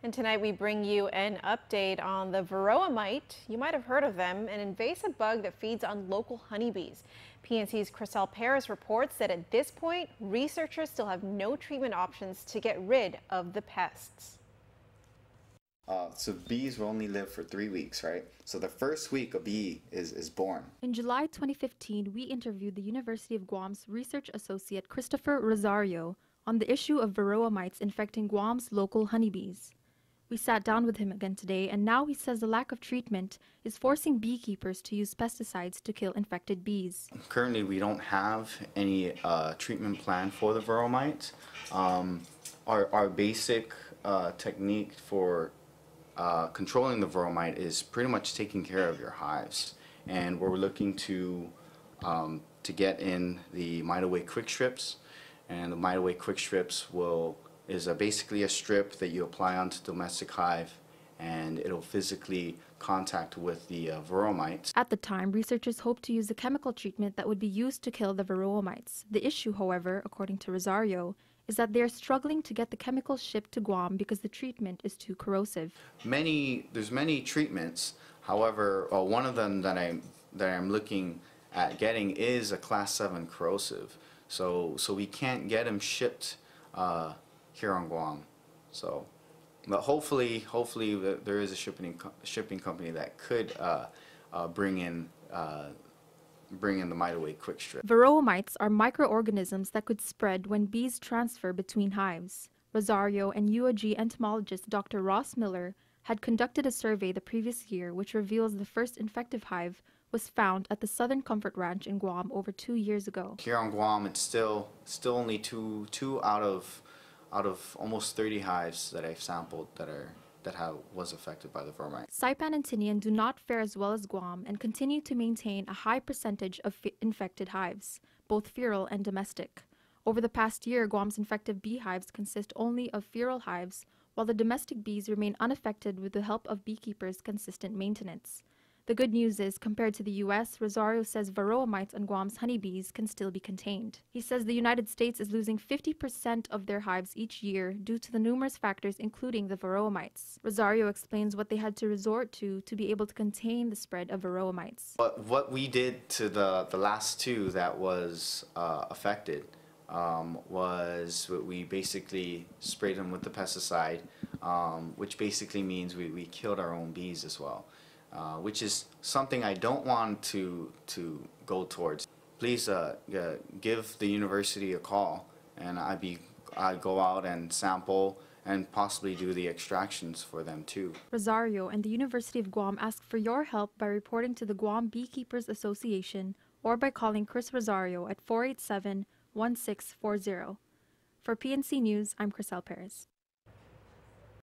And tonight we bring you an update on the varroa mite. You might have heard of them, an invasive bug that feeds on local honeybees. PNC's Chriselle Paris reports that at this point, researchers still have no treatment options to get rid of the pests. So bees will only live for 3 weeks, right? So the first week a bee is born. In July 2015, we interviewed the University of Guam's research associate Christopher Rosario on the issue of varroa mites infecting Guam's local honeybees. We sat down with him again today, and now he says the lack of treatment is forcing beekeepers to use pesticides to kill infected bees. Currently, we don't have any treatment plan for the varroa mite. Our basic technique for controlling the varroa mite is pretty much taking care of your hives, and we're looking to get in the mite away quick strips, and the mite away quick strips is basically a strip that you apply onto the domestic hive, and it'll physically contact with the varroa mites. At the time, researchers hoped to use a chemical treatment that would be used to kill the varroa mites. The issue, however, according to Rosario, is that they are struggling to get the chemicals shipped to Guam because the treatment is too corrosive. There's many treatments. However, one of them that I'm looking at getting is a Class 7 corrosive. So we can't get them shipped here on Guam. So, but hopefully there is a shipping company that could bring in the mite away quick strip. Varroa mites are microorganisms that could spread when bees transfer between hives. Rosario and UOG entomologist Dr. Ross Miller had conducted a survey the previous year which reveals the first infective hive was found at the Southern Comfort Ranch in Guam over 2 years ago. Here on Guam, it's still only two out of almost 30 hives that I've sampled that was affected by the varroa mite. Saipan and Tinian do not fare as well as Guam and continue to maintain a high percentage of infected hives, both feral and domestic. Over the past year, Guam's infective beehives consist only of feral hives, while the domestic bees remain unaffected with the help of beekeepers' consistent maintenance. The good news is, compared to the U.S., Rosario says varroa mites on Guam's honeybees can still be contained. He says the United States is losing 50% of their hives each year due to the numerous factors including the varroa mites. Rosario explains what they had to resort to be able to contain the spread of varroa mites. What we did to the last two that was affected was we basically sprayed them with the pesticide, which basically means we killed our own bees as well. Which is something I don't want to go towards. Please give the university a call, and I'd go out and sample and possibly do the extractions for them too. Rosario and the University of Guam ask for your help by reporting to the Guam Beekeepers Association or by calling Chris Rosario at 487-1640. For PNC News, I'm Chriselle Paris.